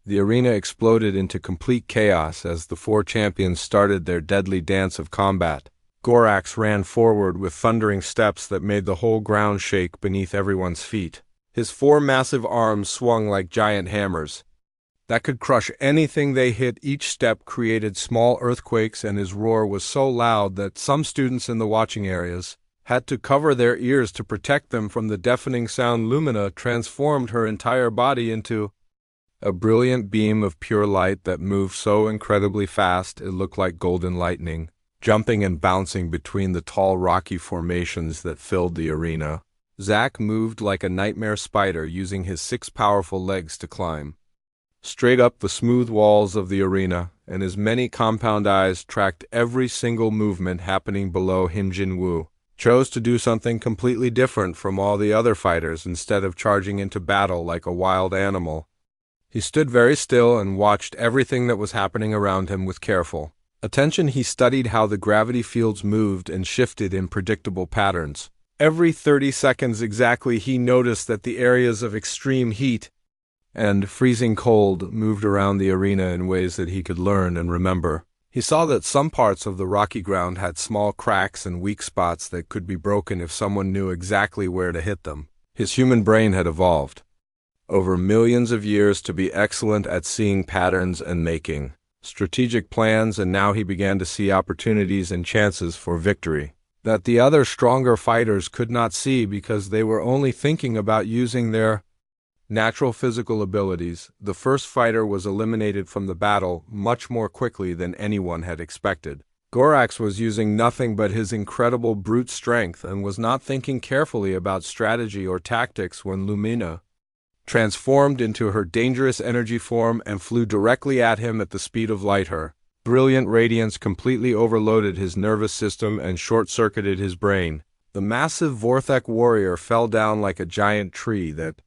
The arena exploded into complete chaos as the four champions started their deadly dance of combat. Gorax ran forward with thundering steps that made the whole ground shake beneath everyone's feet. His four massive arms swung like giant hammers that could crush anything they hit. Each step created small earthquakes, and his roar was so loud that some students in the watching areas had to cover their ears to protect them from the deafening sound. Lumina transformed her entire body into a brilliant beam of pure light that moved so incredibly fast it looked like golden lightning, jumping and bouncing between the tall rocky formations that filled the arena. Zack moved like a nightmare spider, using his 6 powerful legs to climb straight up the smooth walls of the arena, and his many compound eyes tracked every single movement happening below him. Jinwoo chose to do something completely different from all the other fighters. Instead of charging into battle like a wild animal, he stood very still and watched everything that was happening around him with careful attention. He studied how the gravity fields moved and shifted in predictable patterns. Every 30 seconds exactly, he noticed that the areas of extreme heat and freezing cold moved around the arena in ways that he could learn and remember. He saw that some parts of the rocky ground had small cracks and weak spots that could be broken if someone knew exactly where to hit them. His human brain had evolved over millions of years to be excellent at seeing patterns and making strategic plans, and now he began to see opportunities and chances for victory that the other stronger fighters could not see because they were only thinking about using their natural physical abilities. The first fighter was eliminated from the battle much more quickly than anyone had expected. Gorax was using nothing but his incredible brute strength and was not thinking carefully about strategy or tactics when Lumina transformed into her dangerous energy form and flew directly at him at the speed of light. Her brilliant radiance completely overloaded his nervous system and short-circuited his brain. The massive Vorthek warrior fell down like a giant tree that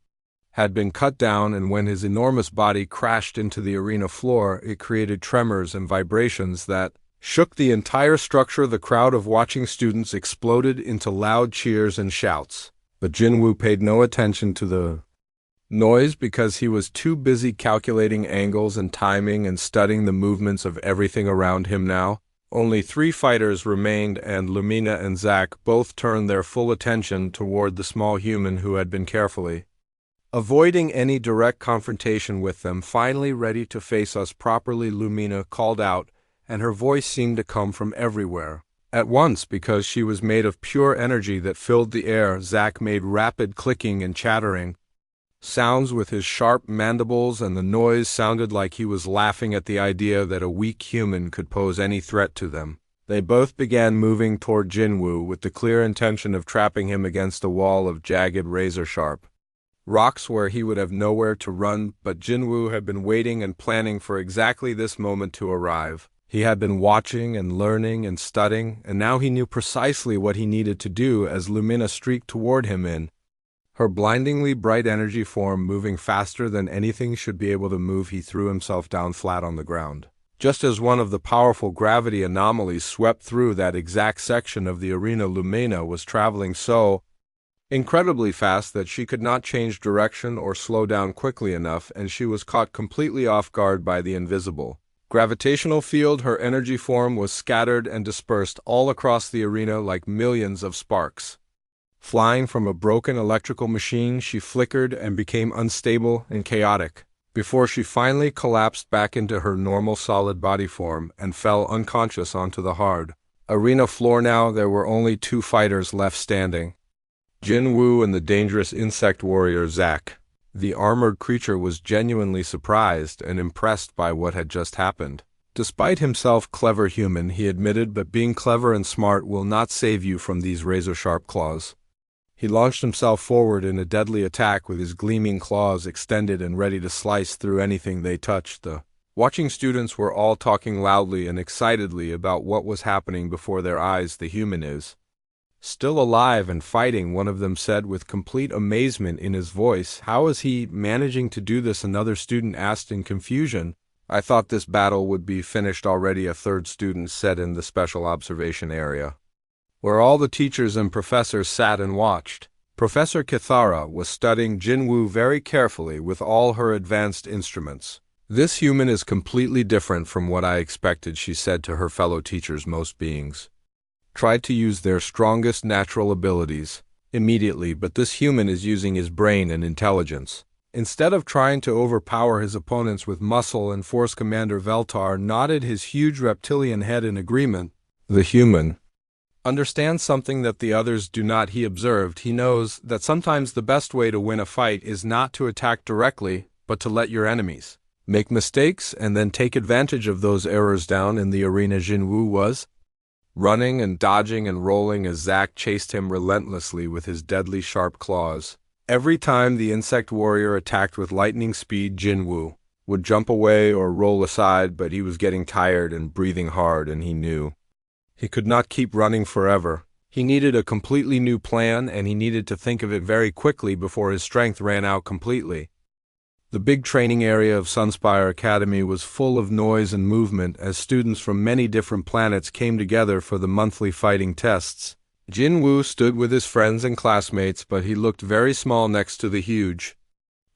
had been cut down, and when his enormous body crashed into the arena floor, it created tremors and vibrations that shook the entire structure. The crowd of watching students exploded into loud cheers and shouts. But Jinwoo paid no attention to the noise because he was too busy calculating angles and timing and studying the movements of everything around him. Now, only 3 fighters remained, and Lumina and Zack both turned their full attention toward the small human who had been carefully avoiding any direct confrontation with them. Finally ready to face us properly, Lumina called out, and her voice seemed to come from everywhere at once because she was made of pure energy that filled the air. Zack made rapid clicking and chattering sounds with his sharp mandibles, and the noise sounded like he was laughing at the idea that a weak human could pose any threat to them. They both began moving toward Jinwoo with the clear intention of trapping him against a wall of jagged, razor-sharp rocks where he would have nowhere to run. But Jinwoo had been waiting and planning for exactly this moment to arrive. He had been watching and learning and studying, and now he knew precisely what he needed to do. As Lumina streaked toward him in her blindingly bright energy form, moving faster than anything should be able to move, he threw himself down flat on the ground. Just as one of the powerful gravity anomalies swept through that exact section of the arena, Lumina was traveling so incredibly fast that she could not change direction or slow down quickly enough, and she was caught completely off guard by the invisible gravitational field. Her energy form was scattered and dispersed all across the arena like millions of sparks flying from a broken electrical machine. She flickered and became unstable and chaotic before she finally collapsed back into her normal solid body form and fell unconscious onto the hard arena floor. Now there were only 2 fighters left standing, Jinwoo and the dangerous insect warrior Zack. The armored creature was genuinely surprised and impressed by what had just happened. Despite himself clever human, he admitted, but being clever and smart will not save you from these razor-sharp claws. He launched himself forward in a deadly attack with his gleaming claws extended and ready to slice through anything they touched. The watching students were all talking loudly and excitedly about what was happening before their eyes. The human is still alive and fighting, one of them said with complete amazement in his voice. How is he managing to do this? Another student asked in confusion. I thought this battle would be finished already, a third student said in the special observation area, where all the teachers and professors sat and watched. Professor Kithara was studying Jinwoo very carefully with all her advanced instruments. "This human is completely different from what I expected," she said to her fellow teachers. "Most beings try to use their strongest natural abilities immediately, but this human is using his brain and intelligence. Instead of trying to overpower his opponents with muscle and force." Commander Veltar nodded his huge reptilian head in agreement. "The human understands something that the others do not," he observed. "He knows that sometimes the best way to win a fight is not to attack directly, but to let your enemies make mistakes and then take advantage of those errors." Down in the arena, Jinwoo was running and dodging and rolling as Zack chased him relentlessly with his deadly sharp claws. Every time the insect warrior attacked with lightning speed, Jinwoo would jump away or roll aside, but he was getting tired and breathing hard, and he knew he could not keep running forever. He needed a completely new plan, and he needed to think of it very quickly before his strength ran out completely. The big training area of Sunspire Academy was full of noise and movement as students from many different planets came together for the monthly fighting tests. Jinwoo stood with his friends and classmates, but he looked very small next to the huge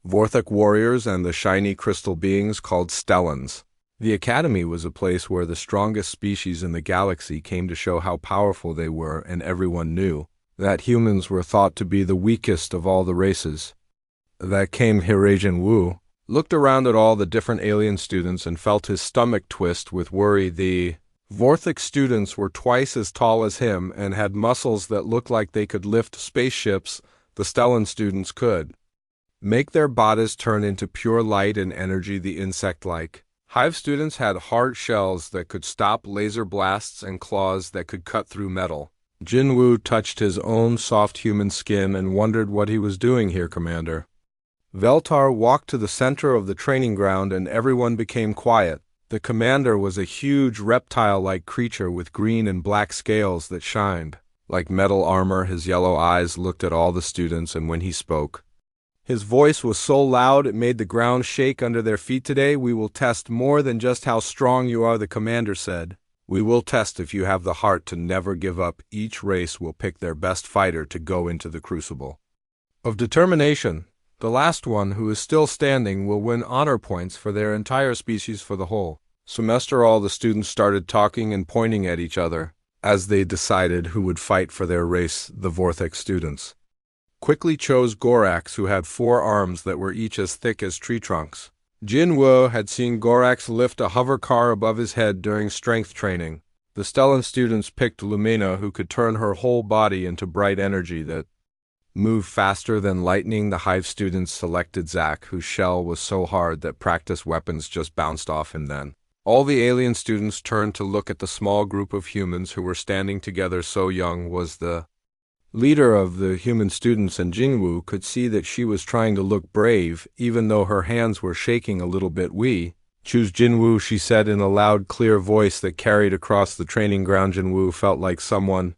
Vorthok warriors and the shiny crystal beings called Stellans. The academy was a place where the strongest species in the galaxy came to show how powerful they were, and everyone knew that humans were thought to be the weakest of all the races that came here. Jinwoo looked around at all the different alien students and felt his stomach twist with worry. The Vorthok students were twice as tall as him and had muscles that looked like they could lift spaceships. The Stellan students could make their bodies turn into pure light and energy. The insect-like Hive students had hard shells that could stop laser blasts and claws that could cut through metal. Jinwoo touched his own soft human skin and wondered what he was doing here. Commander Veltar walked to the center of the training ground and everyone became quiet. The commander was a huge reptile-like creature with green and black scales that shined like metal armor. His yellow eyes looked at all the students, and when he spoke, his voice was so loud it made the ground shake under their feet. "Today we will test more than just how strong you are," the commander said. "We will test if you have the heart to never give up. Each race will pick their best fighter to go into the crucible of determination. The last one who is still standing will win honor points for their entire species for the whole semester." All the students started talking and pointing at each other as they decided who would fight for their race. The Vorthok students quickly chose Gorax, who had 4 arms that were each as thick as tree trunks. Jinwoo had seen Gorax lift a hover car above his head during strength training. The Stellan students picked Lumina, who could turn her whole body into bright energy that moved faster than lightning. The Hive students selected Zack, whose shell was so hard that practice weapons just bounced off him. Then all the alien students turned to look at the small group of humans who were standing together. So Young was the leader of the human students, and Jinwoo could see that she was trying to look brave, even though her hands were shaking a little bit. "We choose Jinwoo," she said in a loud, clear voice that carried across the training ground. Jinwoo felt like someone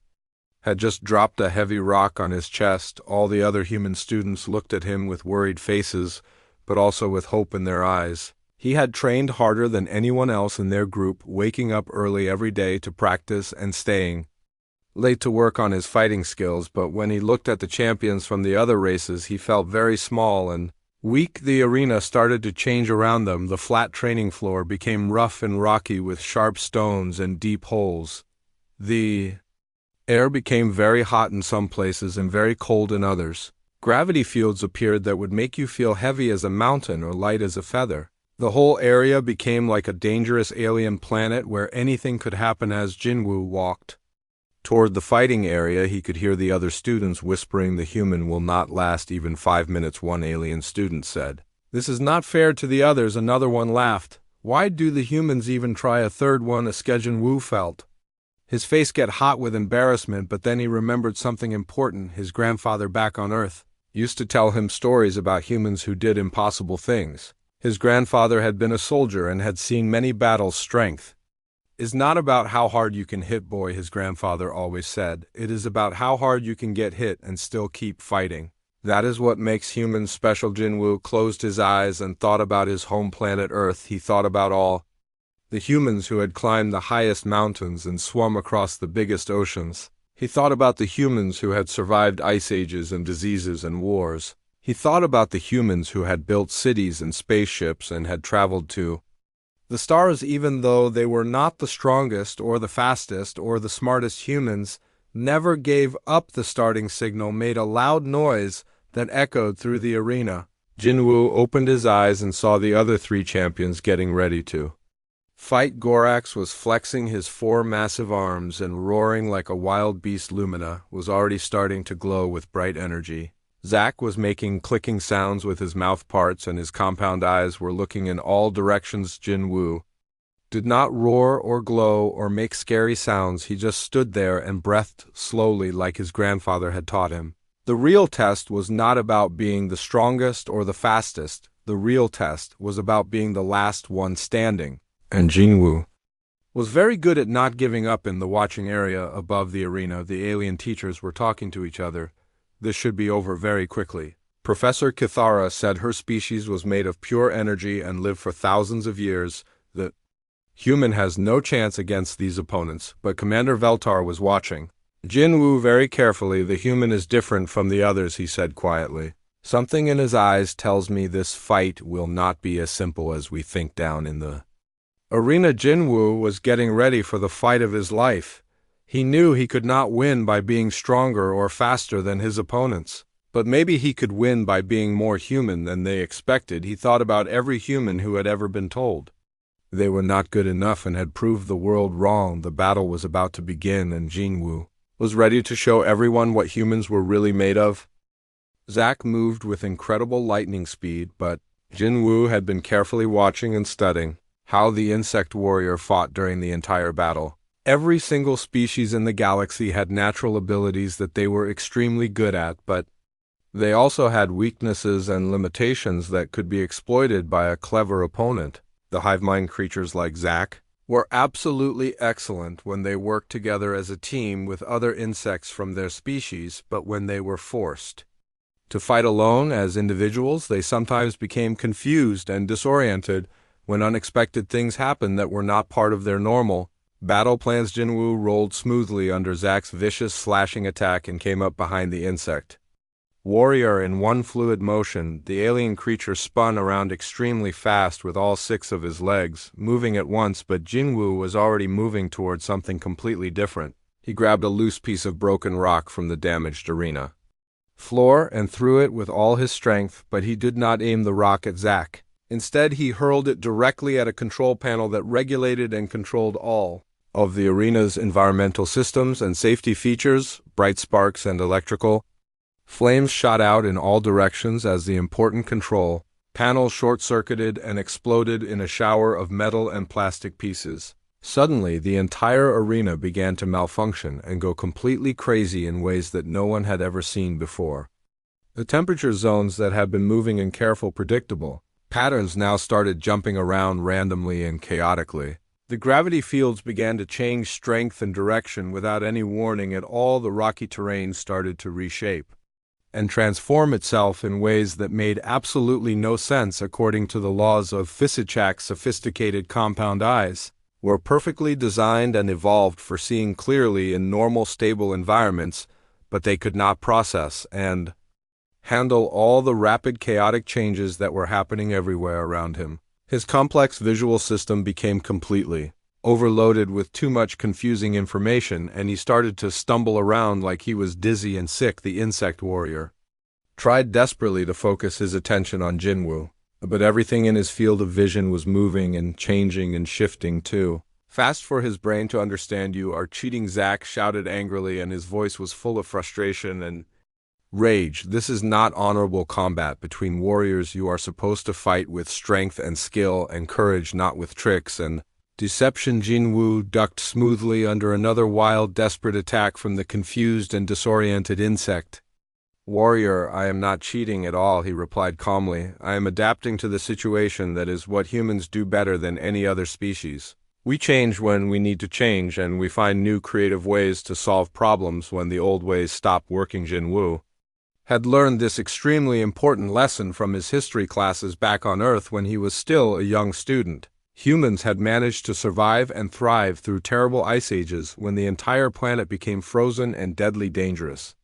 had just dropped a heavy rock on his chest. All the other human students looked at him with worried faces, but also with hope in their eyes. He had trained harder than anyone else in their group, waking up early every day to practice and staying late to work on his fighting skills, but when he looked at the champions from the other races, he felt very small and weak. The arena started to change around them. The flat training floor became rough and rocky with sharp stones and deep holes. The air became very hot in some places and very cold in others. Gravity fields appeared that would make you feel heavy as a mountain or light as a feather. The whole area became like a dangerous alien planet where anything could happen. As Jinwoo walked toward the fighting area, he could hear the other students whispering, "The human will not last even 5 minutes," one alien student said. "This is not fair to the others," another one laughed. "Why do the humans even try?" a third one. Jinwoo felt his face get hot with embarrassment, but then he remembered something important. His grandfather back on Earth used to tell him stories about humans who did impossible things. His grandfather had been a soldier and had seen many battles. "Strength is not about how hard you can hit, boy," his grandfather always said. "It is about how hard you can get hit and still keep fighting. That is what makes humans special." Jinwoo closed his eyes and thought about his home planet Earth. He thought about all the humans who had climbed the highest mountains and swum across the biggest oceans. He thought about the humans who had survived ice ages and diseases and wars. He thought about the humans who had built cities and spaceships and had traveled to the stars. Even though they were not the strongest or the fastest or the smartest, humans never gave up. The starting signal made a loud noise that echoed through the arena. Jinwoo opened his eyes and saw the other three champions getting ready to fight. Gorax was flexing his four massive arms and roaring like a wild beast. Lumina was already starting to glow with bright energy. Zack was making clicking sounds with his mouth parts, and his compound eyes were looking in all directions. Jinwoo did not roar or glow or make scary sounds. He just stood there and breathed slowly like his grandfather had taught him. The real test was not about being the strongest or the fastest. The real test was about being the last one standing. And Jinwoo was very good at not giving up. In the watching area above the arena, the alien teachers were talking to each other. This should be over very quickly. Professor Kithara said her species was made of pure energy and lived for thousands of years. The human has no chance against these opponents, but Commander Veltar was watching Jinwoo very carefully. The human is different from the others, he said quietly. Something in his eyes tells me this fight will not be as simple as we think. Down in the arena, Jinwoo was getting ready for the fight of his life. He knew he could not win by being stronger or faster than his opponents, but maybe he could win by being more human than they expected. He thought about every human who had ever been told they were not good enough and had proved the world wrong. The battle was about to begin, and Jinwoo was ready to show everyone what humans were really made of. Zack moved with incredible lightning speed, but Jinwoo had been carefully watching and studying how the insect warrior fought during the entire battle. Every single species in the galaxy had natural abilities that they were extremely good at, but they also had weaknesses and limitations that could be exploited by a clever opponent. The hive mind creatures like Zack were absolutely excellent when they worked together as a team with other insects from their species, but when they were forced to fight alone as individuals, they sometimes became confused and disoriented when unexpected things happened that were not part of their normal battle plans. Jinwoo rolled smoothly under Zack's vicious slashing attack and came up behind the insect warrior in one fluid motion. The alien creature spun around extremely fast with all six of his legs moving at once, but Jinwoo was already moving towards something completely different. He grabbed a loose piece of broken rock from the damaged arena floor and threw it with all his strength, but he did not aim the rock at Zack. Instead, he hurled it directly at a control panel that regulated and controlled all of the arena's environmental systems and safety features. Bright sparks and electrical flames shot out in all directions as the important control panel short-circuited and exploded in a shower of metal and plastic pieces. Suddenly, the entire arena began to malfunction and go completely crazy in ways that no one had ever seen before. The temperature zones that had been moving in careful, predictable patterns now started jumping around randomly and chaotically. The gravity fields began to change strength and direction without any warning at all. The rocky terrain started to reshape and transform itself in ways that made absolutely no sense according to the laws of physics. Sophisticated compound eyes were perfectly designed and evolved for seeing clearly in normal, stable environments, but they could not process and handle all the rapid, chaotic changes that were happening everywhere around him. His complex visual system became completely overloaded with too much confusing information, and he started to stumble around like he was dizzy and sick. The insect warrior tried desperately to focus his attention on Jinwoo, but everything in his field of vision was moving and changing and shifting too fast for his brain to understand. "You are cheating," Zack shouted angrily, and his voice was full of frustration and rage. "This is not honorable combat between warriors. You are supposed to fight with strength and skill and courage, not with tricks and deception." Jinwoo ducked smoothly under another wild, desperate attack from the confused and disoriented insect warrior. "I am not cheating at all," he replied calmly. "I am adapting to the situation. That is what humans do better than any other species. We change when we need to change, and we find new creative ways to solve problems when the old ways stop working." Jinwoo had learned this extremely important lesson from his history classes back on Earth when he was still a young student. Humans had managed to survive and thrive through terrible ice ages when the entire planet became frozen and deadly dangerous.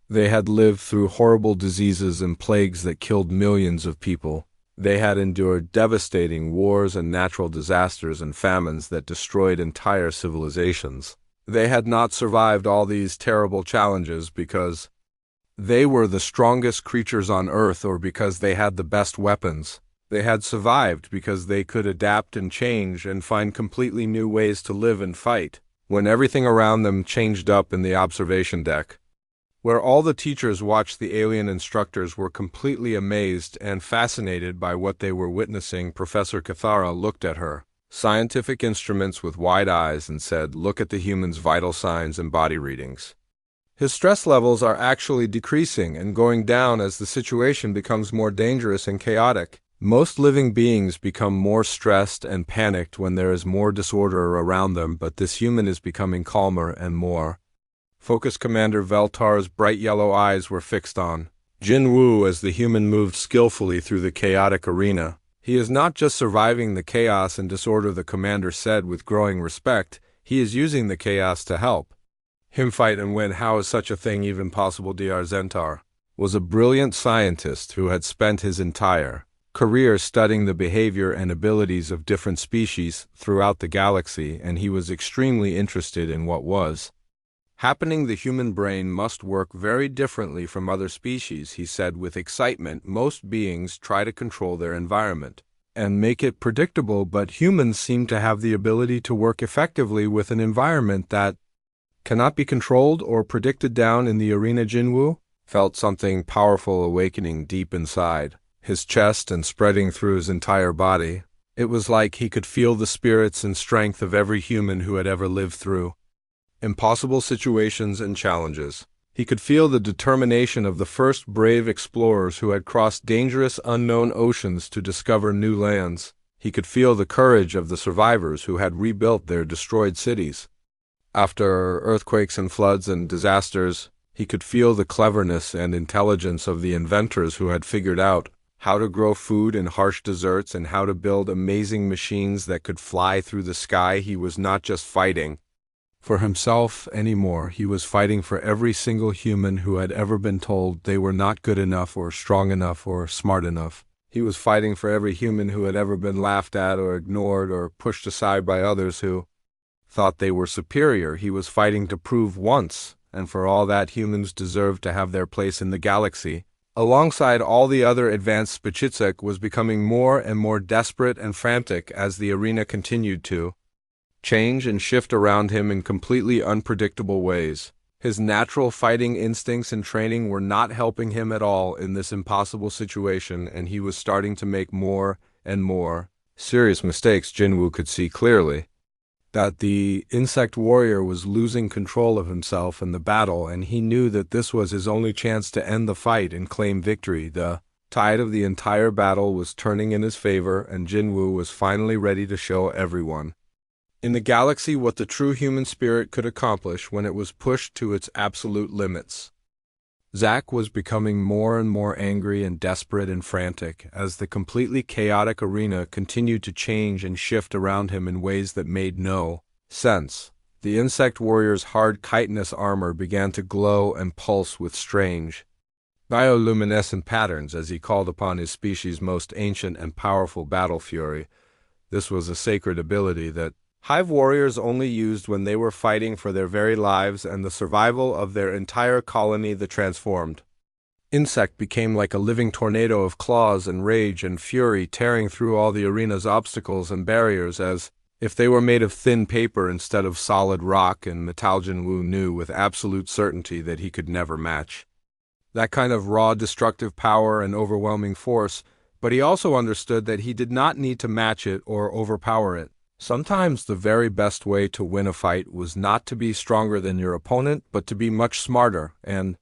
They had lived through horrible diseases and plagues that killed millions of people. They had endured devastating wars and natural disasters and famines that destroyed entire civilizations. They had not survived all these terrible challenges because they were the strongest creatures on Earth or because they had the best weapons. They had survived because they could adapt and change and find completely new ways to live and fight. When everything around them changed up in the observation deck, where all the teachers watched the alien instructors were completely amazed and fascinated by what they were witnessing, Professor Cathara looked at her scientific instruments with wide eyes and said, "Look at the human's vital signs and body readings. His stress levels are actually decreasing and going down as the situation becomes more dangerous and chaotic. Most living beings become more stressed and panicked when there is more disorder around them, but this human is becoming calmer and more focused." Commander Veltar's bright yellow eyes were fixed on Jinwoo as the human moved skillfully through the chaotic arena. "He is not just surviving the chaos and disorder," the commander said with growing respect. "He is using the chaos to help him fight and win." "How is such a thing even possible?" Dr. Zentar was a brilliant scientist who had spent his entire career studying the behavior and abilities of different species throughout the galaxy, and he was extremely interested in what was happening. "The human brain must work very differently from other species," he said with excitement. "Most beings try to control their environment and make it predictable, but humans seem to have the ability to work effectively with an environment that cannot be controlled or predicted." Down in the arena, Jinwoo felt something powerful awakening deep inside his chest and spreading through his entire body. It was like he could feel the spirits and strength of every human who had ever lived through impossible situations and challenges. He could feel the determination of the first brave explorers who had crossed dangerous unknown oceans to discover new lands. He could feel the courage of the survivors who had rebuilt their destroyed cities after earthquakes and floods and disasters. He could feel the cleverness and intelligence of the inventors who had figured out how to grow food in harsh deserts and how to build amazing machines that could fly through the sky. He was not just fighting for himself anymore. He was fighting for every single human who had ever been told they were not good enough or strong enough or smart enough. He was fighting for every human who had ever been laughed at or ignored or pushed aside by others who thought they were superior. He was fighting to prove once and for all that humans deserved to have their place in the galaxy. Alongside all the other advanced, Spachitsek was becoming more and more desperate and frantic as the arena continued to change and shift around him in completely unpredictable ways. His natural fighting instincts and training were not helping him at all in this impossible situation, and he was starting to make more and more serious mistakes. Jinwoo could see clearly that the insect warrior was losing control of himself in the battle, and he knew that this was his only chance to end the fight and claim victory. The tide of the entire battle was turning in his favor, and Jinwoo was finally ready to show everyone in the galaxy what the true human spirit could accomplish when it was pushed to its absolute limits. Zack was becoming more and more angry and desperate and frantic as the completely chaotic arena continued to change and shift around him in ways that made no sense. The insect warrior's hard chitinous armor began to glow and pulse with strange bioluminescent patterns as he called upon his species' most ancient and powerful battle fury. This was a sacred ability that hive warriors only used when they were fighting for their very lives and the survival of their entire colony. The transformed insect became like a living tornado of claws and rage and fury, tearing through all the arena's obstacles and barriers as if they were made of thin paper instead of solid rock and metal. Jinwoo knew with absolute certainty that he could never match that kind of raw destructive power and overwhelming force, but he also understood that he did not need to match it or overpower it. Sometimes the very best way to win a fight was not to be stronger than your opponent, but to be much smarter and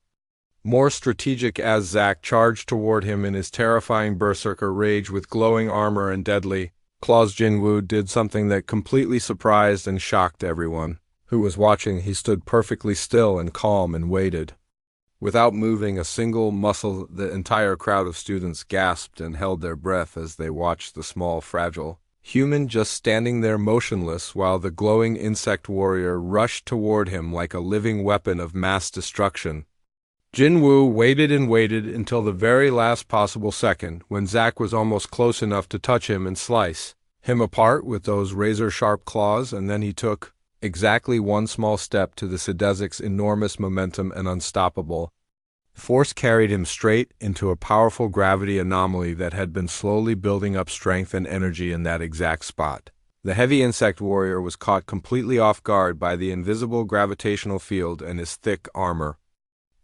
more strategic. As Zack charged toward him in his terrifying berserker rage with glowing armor and deadly claws, Jinwoo did something that completely surprised and shocked everyone who was watching. He stood perfectly still and calm and waited. Without moving a single muscle, the entire crowd of students gasped and held their breath as they watched the small, fragile human just standing there motionless while the glowing insect warrior rushed toward him like a living weapon of mass destruction. Jinwoo waited and waited until the very last possible second, when Zack was almost close enough to touch him and slice him apart with those razor-sharp claws, and then he took exactly one small step to the Sidezik's enormous momentum and unstoppable force carried him straight into a powerful gravity anomaly that had been slowly building up strength and energy in that exact spot. The heavy insect warrior was caught completely off guard by the invisible gravitational field, and his thick armor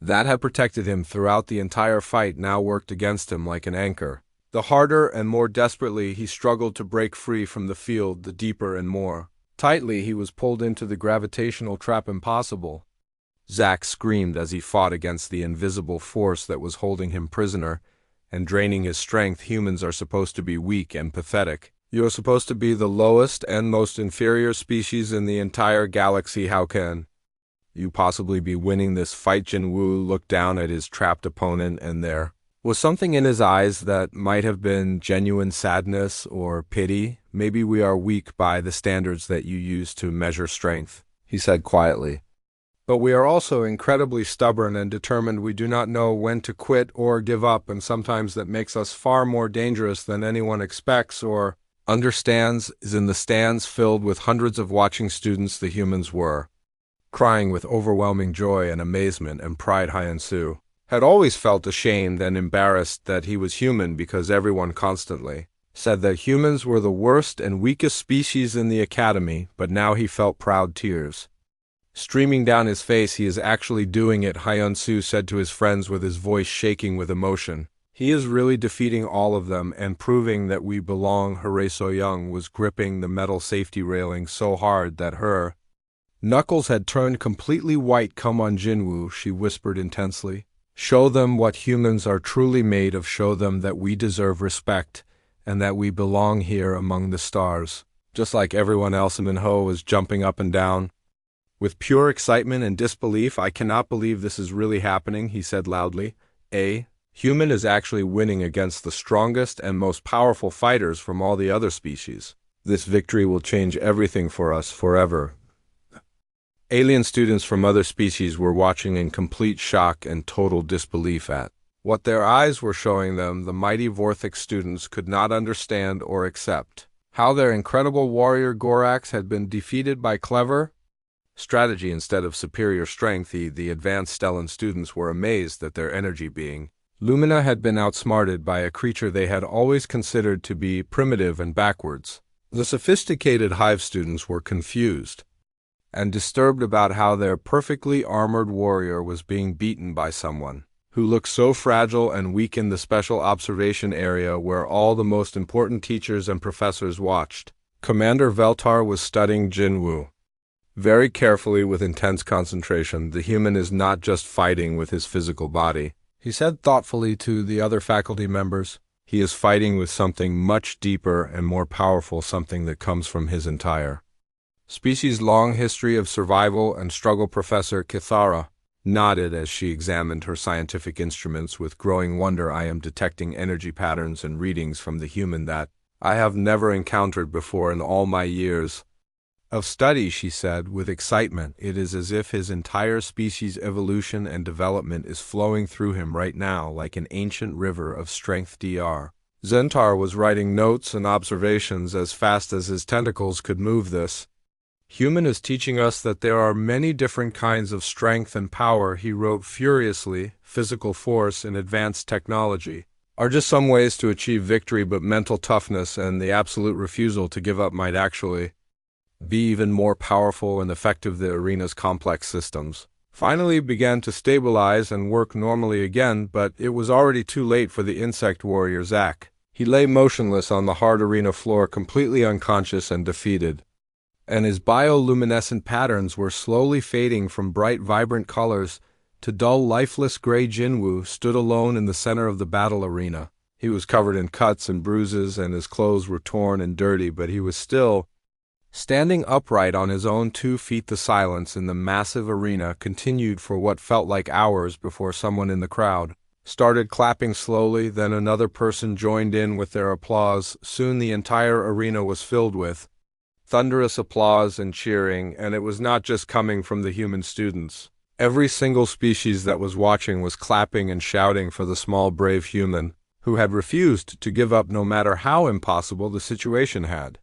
that had protected him throughout the entire fight now worked against him like an anchor. The harder and more desperately he struggled to break free from the field, the deeper and more tightly he was pulled into the gravitational trap. Impossible! Zack screamed as he fought against the invisible force that was holding him prisoner and draining his strength. Humans are supposed to be weak and pathetic. You are supposed to be the lowest and most inferior species in the entire galaxy. How can you possibly be winning this fight? Jinwoo looked down at his trapped opponent, and there was something in his eyes that might have been genuine sadness or pity. Maybe we are weak by the standards that you use to measure strength, he said quietly. But we are also incredibly stubborn and determined. We do not know when to quit or give up, and sometimes that makes us far more dangerous than anyone expects or understands. Is in the stands filled with hundreds of watching students, the humans were crying with overwhelming joy and amazement and pride. Hyun-soo had always felt ashamed and embarrassed that he was human because everyone constantly said that humans were the worst and weakest species in the academy, but now he felt proud tears streaming down his face. He is actually doing it, Hyun-soo said to his friends with his voice shaking with emotion. He is really defeating all of them and proving that we belong. Hooray! So-young was gripping the metal safety railing so hard that her knuckles had turned completely white. Come on, Jinwoo, she whispered intensely. Show them what humans are truly made of. Show them that we deserve respect and that we belong here among the stars, just like everyone else. Minho was jumping up and down with pure excitement and disbelief. I cannot believe this is really happening, he said loudly. A human is actually winning against the strongest and most powerful fighters from all the other species. This victory will change everything for us forever. Alien students from other species were watching in complete shock and total disbelief at what their eyes were showing them. The mighty Vortex students could not understand or accept how their incredible warrior Gorax had been defeated by clever strategy instead of superior strength. The advanced Stellan students were amazed that their energy being Lumina had been outsmarted by a creature they had always considered to be primitive and backwards. The sophisticated Hive students were confused and disturbed about how their perfectly armored warrior was being beaten by someone who looked so fragile and weak. In the special observation area where all the most important teachers and professors watched, Commander Veltar was studying Jinwoo very carefully with intense concentration. The human is not just fighting with his physical body, he said thoughtfully to the other faculty members. He is fighting with something much deeper and more powerful, something that comes from his entire species' long history of survival and struggle. Professor Kithara nodded as she examined her scientific instruments with growing wonder. I am detecting energy patterns and readings from the human that I have never encountered before in all my years of study, she said with excitement. It is as if his entire species' evolution and development is flowing through him right now like an ancient river of strength. Dr. Zentar was writing notes and observations as fast as his tentacles could move. This human is teaching us that there are many different kinds of strength and power, he wrote furiously. Physical force and advanced technology are just some ways to achieve victory, but mental toughness and the absolute refusal to give up might actually be even more powerful and effective. The arena's complex systems finally began to stabilize and work normally again, but it was already too late for the insect warrior Zack. He lay motionless on the hard arena floor, completely unconscious and defeated, and his bioluminescent patterns were slowly fading from bright, vibrant colors to dull, lifeless gray. Jinwoo stood alone in the center of the battle arena. He was covered in cuts and bruises, and his clothes were torn and dirty, but he was still standing upright on his own 2 feet. The silence in the massive arena continued for what felt like hours before someone in the crowd started clapping slowly. Then another person joined in with their applause. Soon the entire arena was filled with thunderous applause and cheering, and it was not just coming from the human students. Every single species that was watching was clapping and shouting for the small brave human, who had refused to give up no matter how impossible the situation had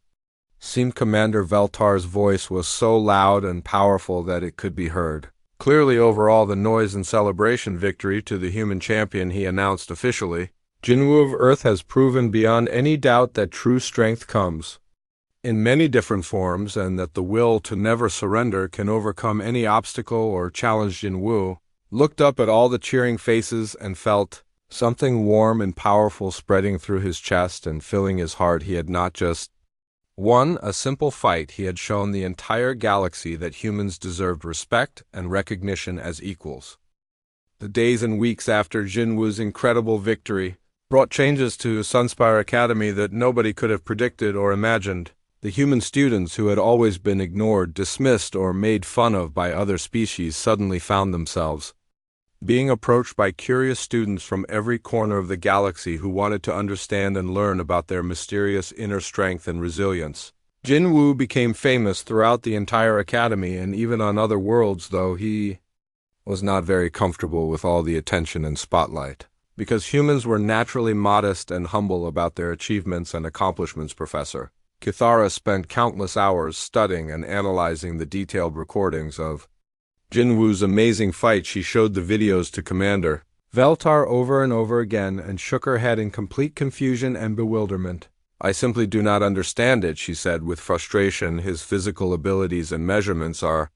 seemed. Commander Veltar's voice was so loud and powerful that it could be heard clearly over all the noise and celebration. Victory to the human champion, he announced officially. Jinwu of Earth has proven beyond any doubt that true strength comes in many different forms, and that the will to never surrender can overcome any obstacle or challenge. Jinwu looked up at all the cheering faces and felt something warm and powerful spreading through his chest and filling his heart. He had not just won a simple fight, he had shown the entire galaxy that humans deserved respect and recognition as equals. The days and weeks after Jinwu's incredible victory brought changes to Sunspire Academy that nobody could have predicted or imagined. The human students who had always been ignored, dismissed, or made fun of by other species suddenly found themselves being approached by curious students from every corner of the galaxy who wanted to understand and learn about their mysterious inner strength and resilience. Jinwu became famous throughout the entire academy and even on other worlds, though he was not very comfortable with all the attention and spotlight. Because humans were naturally modest and humble about their achievements and accomplishments, Professor Kithara spent countless hours studying and analyzing the detailed recordings of Jinwu's amazing fight. She showed the videos to Commander Veltar over and over again and shook her head in complete confusion and bewilderment. I simply do not understand it, she said with frustration. His physical abilities and measurements are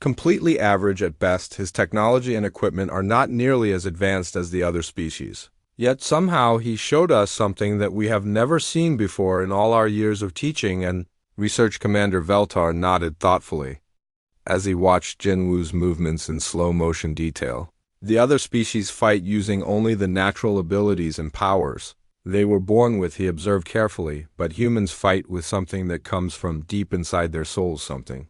completely average at best. His technology and equipment are not nearly as advanced as the other species. Yet somehow he showed us something that we have never seen before in all our years of teaching and research. Commander Veltar nodded thoughtfully as he watched Jinwu's movements in slow motion detail. The other species fight using only the natural abilities and powers they were born with, he observed carefully, but humans fight with something that comes from deep inside their souls, something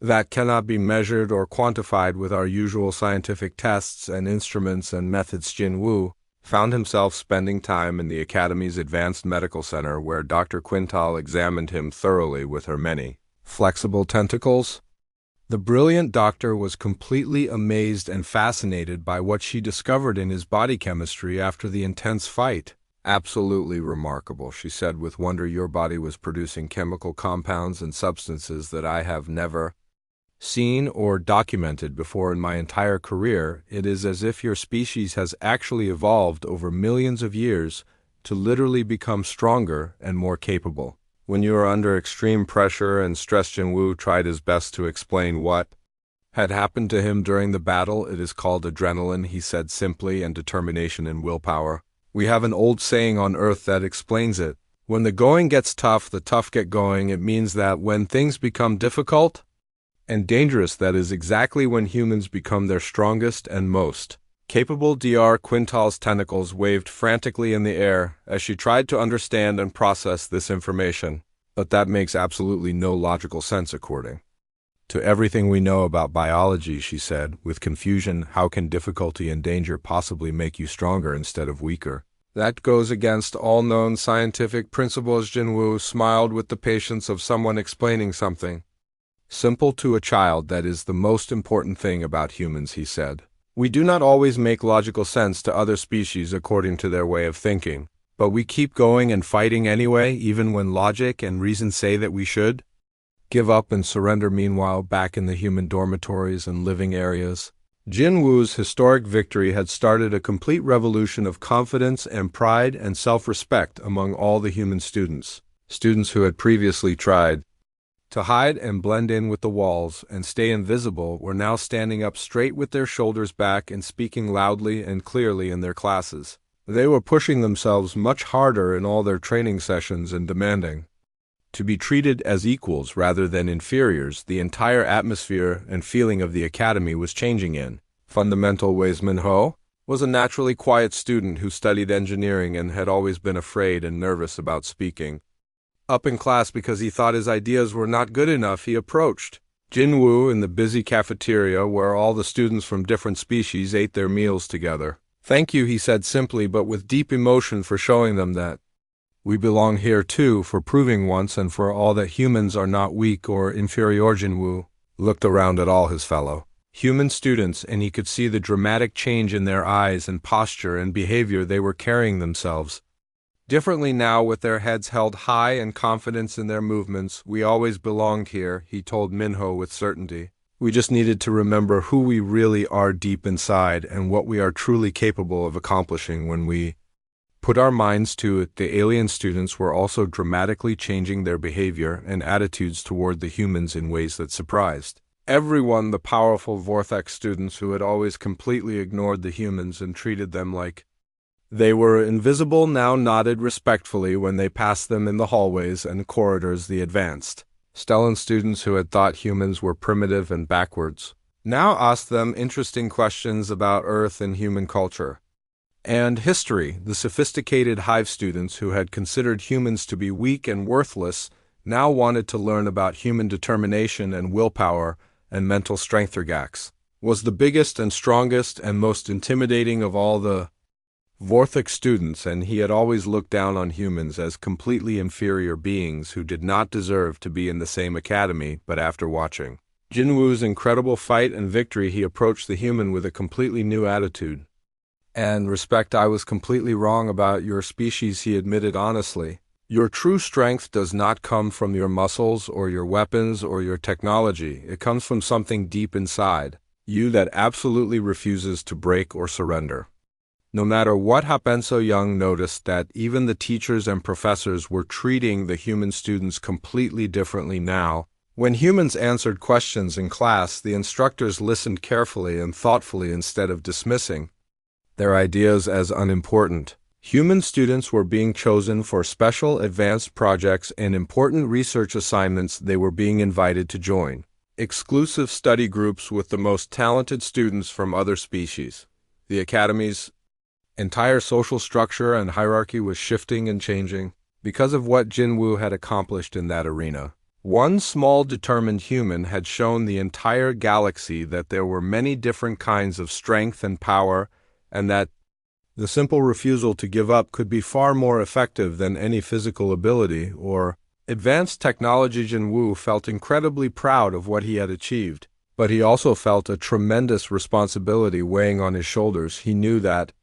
that cannot be measured or quantified with our usual scientific tests and instruments and methods. Jinwu found himself spending time in the Academy's Advanced Medical Center, where Dr. Quintal examined him thoroughly with her many flexible tentacles. The brilliant doctor was completely amazed and fascinated by what she discovered in his body chemistry after the intense fight. Absolutely remarkable, she said with wonder. Your body was producing chemical compounds and substances that I have never seen or documented before in my entire career. It is as if your species has actually evolved over millions of years to literally become stronger and more capable. When you are under extreme pressure and stress, Jinwu tried his best to explain what had happened to him during the battle. It is called adrenaline, he said simply, and determination and willpower. We have an old saying on Earth that explains it. When the going gets tough, the tough get going. It means that when things become difficult and dangerous, that is exactly when humans become their strongest and most capable. Dr. Quintal's tentacles waved frantically in the air as she tried to understand and process this information. But that makes absolutely no logical sense according to everything we know about biology, she said, with confusion. How can difficulty and danger possibly make you stronger instead of weaker? That goes against all known scientific principles. Jinwu smiled with the patience of someone explaining something simple to a child. That is the most important thing about humans, he said. We do not always make logical sense to other species according to their way of thinking, but we keep going and fighting anyway, even when logic and reason say that we should give up and surrender. Meanwhile, back in the human dormitories and living areas, Jinwu's historic victory had started a complete revolution of confidence and pride and self-respect among all the human students. Students who had previously tried to hide and blend in with the walls and stay invisible were now standing up straight with their shoulders back and speaking loudly and clearly in their classes. They were pushing themselves much harder in all their training sessions and demanding to be treated as equals rather than inferiors. The entire atmosphere and feeling of the academy was changing in fundamental ways. Minho was a naturally quiet student who studied engineering and had always been afraid and nervous about speaking up in class because he thought his ideas were not good enough. He approached Jinwu in the busy cafeteria where all the students from different species ate their meals together. Thank you, he said simply but with deep emotion, for showing them that we belong here too, for proving once and for all that humans are not weak or inferior. Jinwu looked around at all his fellow human students, and he could see the dramatic change in their eyes and posture and behavior. They were carrying themselves differently now, with their heads held high and confidence in their movements. "We always belonged here," he told Minho with certainty. "We just needed to remember who we really are deep inside and what we are truly capable of accomplishing when we put our minds to it." The alien students were also dramatically changing their behavior and attitudes toward the humans in ways that surprised everyone. The powerful Vortex students, who had always completely ignored the humans and treated them like they were invisible, now nodded respectfully when they passed them in the hallways and corridors. The advanced Stellan students, who had thought humans were primitive and backwards, now asked them interesting questions about Earth and human culture and history. The sophisticated Hive students, who had considered humans to be weak and worthless, now wanted to learn about human determination and willpower and mental strength. Thorgax was the biggest and strongest and most intimidating of all the Vortex students, and he had always looked down on humans as completely inferior beings who did not deserve to be in the same academy. But after watching Jinwoo's incredible fight and victory, he approached the human with a completely new attitude and respect. "I was completely wrong about your species," he admitted honestly. "Your true strength does not come from your muscles or your weapons or your technology. It comes from something deep inside you that absolutely refuses to break or surrender, no matter what happens." So Young noticed that even the teachers and professors were treating the human students completely differently now. When humans answered questions in class, the instructors listened carefully and thoughtfully instead of dismissing their ideas as unimportant. Human students were being chosen for special advanced projects and important research assignments. They were being invited to join exclusive study groups with the most talented students from other species. The Academy's entire social structure and hierarchy was shifting and changing because of what Jinwoo had accomplished in that arena. One small determined human had shown the entire galaxy that there were many different kinds of strength and power, and that the simple refusal to give up could be far more effective than any physical ability or advanced technology. Jinwoo felt incredibly proud of what he had achieved, but he also felt a tremendous responsibility weighing on his shoulders. He knew that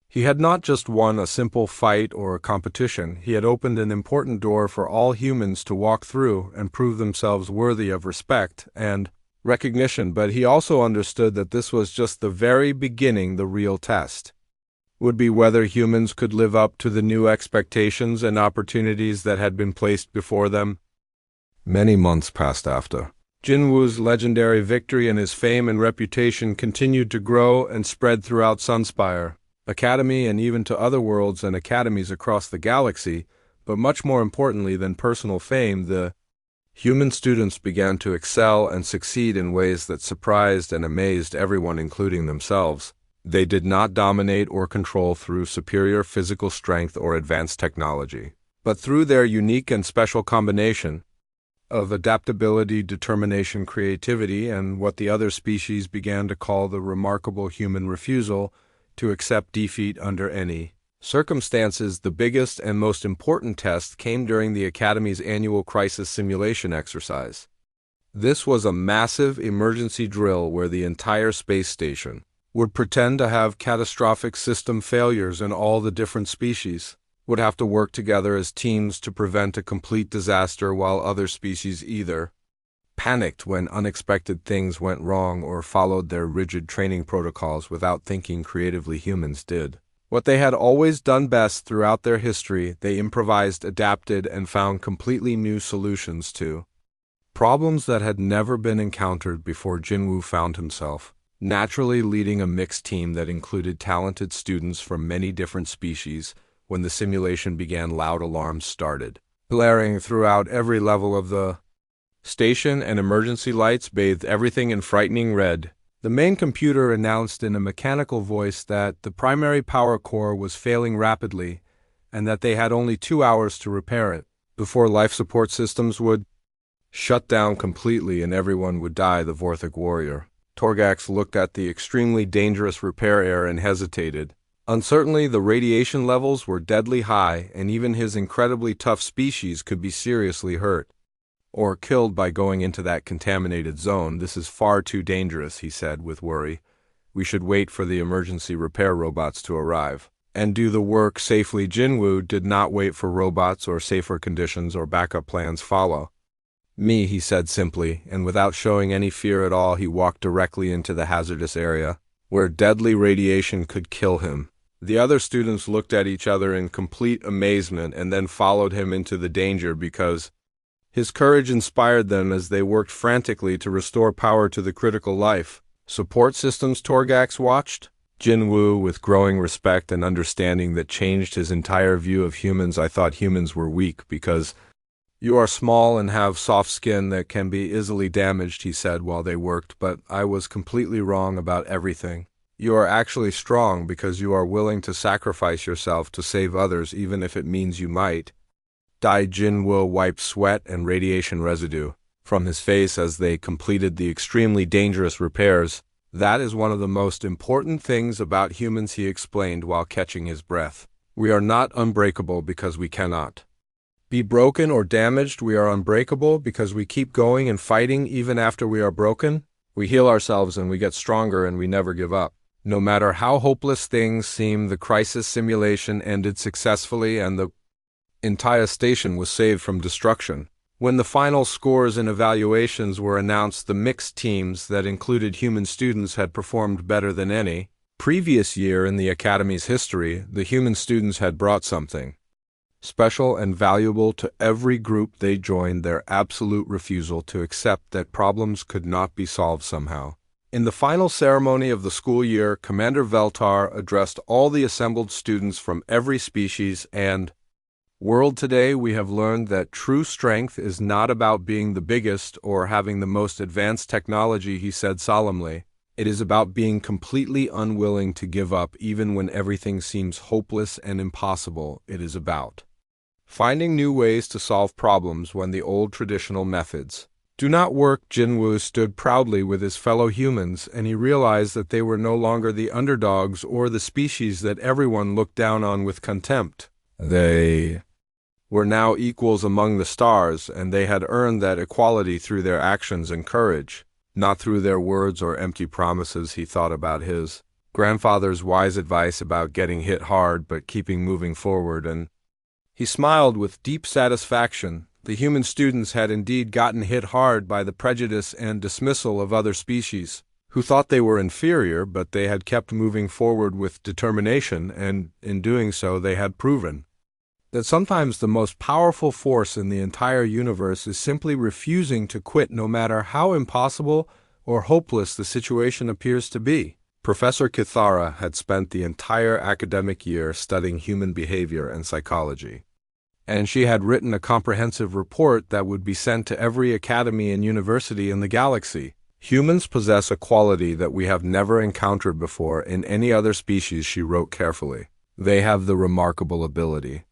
he had not just won a simple fight or a competition, he had opened an important door for all humans to walk through and prove themselves worthy of respect and recognition. But he also understood that this was just the very beginning. The real test would be whether humans could live up to the new expectations and opportunities that had been placed before them. Many months passed after Jinwoo's legendary victory, and his fame and reputation continued to grow and spread throughout Sunspire Academy and even to other worlds and academies across the galaxy. But much more importantly than personal fame, the human students began to excel and succeed in ways that surprised and amazed everyone, including themselves. They did not dominate or control through superior physical strength or advanced technology, but through their unique and special combination of adaptability, determination, creativity, and what the other species began to call the remarkable human refusal to accept defeat under any circumstances. The biggest and most important test came during the Academy's annual crisis simulation exercise. This was a massive emergency drill where the entire space station would pretend to have catastrophic system failures, and all the different species would have to work together as teams to prevent a complete disaster, while other species either panicked when unexpected things went wrong or followed their rigid training protocols without thinking creatively. Humans did what they had always done best throughout their history. They improvised, adapted, and found completely new solutions to problems that had never been encountered before. Jinwoo found himself naturally leading a mixed team that included talented students from many different species. When the simulation began, loud alarms started blaring throughout every level of the station, and emergency lights bathed everything in frightening red. The main computer announced in a mechanical voice that the primary power core was failing rapidly and that they had only 2 hours to repair it before life support systems would shut down completely and everyone would die. The Vorthic warrior Torgax looked at the extremely dangerous repair area and hesitated. Uncertainly, the radiation levels were deadly high, and even his incredibly tough species could be seriously hurt. or killed by going into that contaminated zone. This is far too dangerous, he said with worry. We should wait for the emergency repair robots to arrive and do the work safely. Jinwoo did not wait for robots or safer conditions or backup plans follow. Me, he said simply, and without showing any fear at all, he walked directly into the hazardous area, where deadly radiation could kill him. The other students looked at each other in complete amazement and then followed him into the danger because his courage inspired them as they worked frantically to restore power to the critical life support systems. Torgax watched Jinwoo with growing respect and understanding that changed his entire view of humans. I thought humans were weak because you are small and have soft skin that can be easily damaged, he said while they worked, but I was completely wrong about everything. You are actually strong because you are willing to sacrifice yourself to save others even if it means you might die. Jinwoo wiped sweat and radiation residue from his face as they completed the extremely dangerous repairs. That is one of the most important things about humans, he explained while catching his breath. We are not unbreakable because we cannot be broken or damaged. We are unbreakable because we keep going and fighting even after we are broken. We heal ourselves and we get stronger and we never give up. No matter how hopeless things seem, the crisis simulation ended successfully and the entire station was saved from destruction. When the final scores and evaluations were announced, the mixed teams that included human students had performed better than any previous year in the Academy's history. The human students had brought something special and valuable to every group they joined: their absolute refusal to accept that problems could not be solved somehow. In the final ceremony of the school year, Commander Veltar addressed all the assembled students from every species and world. Today we have learned that true strength is not about being the biggest or having the most advanced technology, he said solemnly. It is about being completely unwilling to give up even when everything seems hopeless and impossible. It is about finding new ways to solve problems when the old traditional methods do not work. Jinwoo stood proudly with his fellow humans, and he realized that they were no longer the underdogs or the species that everyone looked down on with contempt. They were now equals among the stars, and they had earned that equality through their actions and courage, not through their words or empty promises. He thought about his grandfather's wise advice about getting hit hard but keeping moving forward, and he smiled with deep satisfaction. The human students had indeed gotten hit hard by the prejudice and dismissal of other species, who thought they were inferior, but they had kept moving forward with determination, and in doing so they had proven that sometimes the most powerful force in the entire universe is simply refusing to quit no matter how impossible or hopeless the situation appears to be. Professor Kithara had spent the entire academic year studying human behavior and psychology, and she had written a comprehensive report that would be sent to every academy and university in the galaxy. Humans possess a quality that we have never encountered before in any other species, she wrote carefully. They have the remarkable ability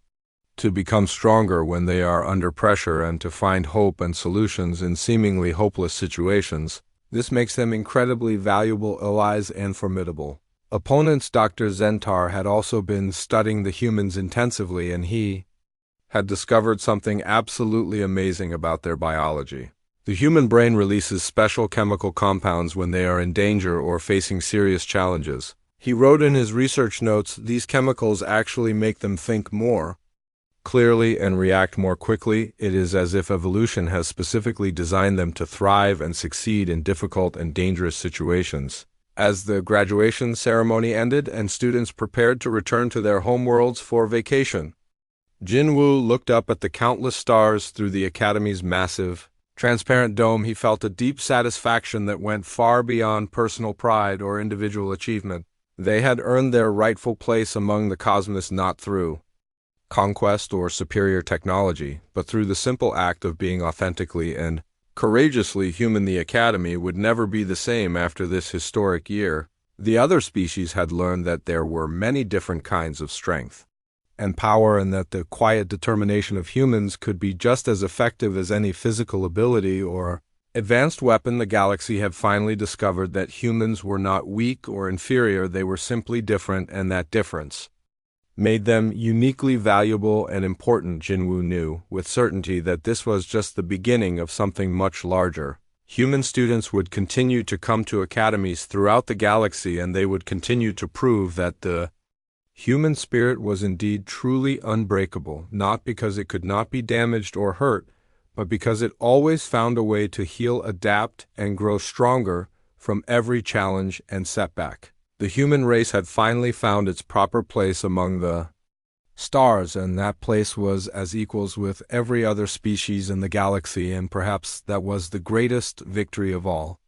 to become stronger when they are under pressure and to find hope and solutions in seemingly hopeless situations. This makes them incredibly valuable allies and formidable opponents. Dr. Zentar had also been studying the humans intensively, and he had discovered something absolutely amazing about their biology. The human brain releases special chemical compounds when they are in danger or facing serious challenges. He wrote in his research notes, these chemicals actually make them think more clearly and react more quickly. It is as if evolution has specifically designed them to thrive and succeed in difficult and dangerous situations. As the graduation ceremony ended and students prepared to return to their homeworlds for vacation, Jinwoo looked up at the countless stars through the Academy's massive, transparent dome. He felt a deep satisfaction that went far beyond personal pride or individual achievement. They had earned their rightful place among the cosmos not through conquest or superior technology, but through the simple act of being authentically and courageously human. The Academy would never be the same after this historic year. The other species had learned that there were many different kinds of strength and power, and that the quiet determination of humans could be just as effective as any physical ability or advanced weapon. The galaxy had finally discovered that humans were not weak or inferior, they were simply different, and that difference made them uniquely valuable and important. Jinwu knew with certainty that this was just the beginning of something much larger. Human students would continue to come to academies throughout the galaxy, and they would continue to prove that the human spirit was indeed truly unbreakable, not because it could not be damaged or hurt, but because it always found a way to heal, adapt, and grow stronger from every challenge and setback. The human race had finally found its proper place among the stars, and that place was as equals with every other species in the galaxy, and perhaps that was the greatest victory of all.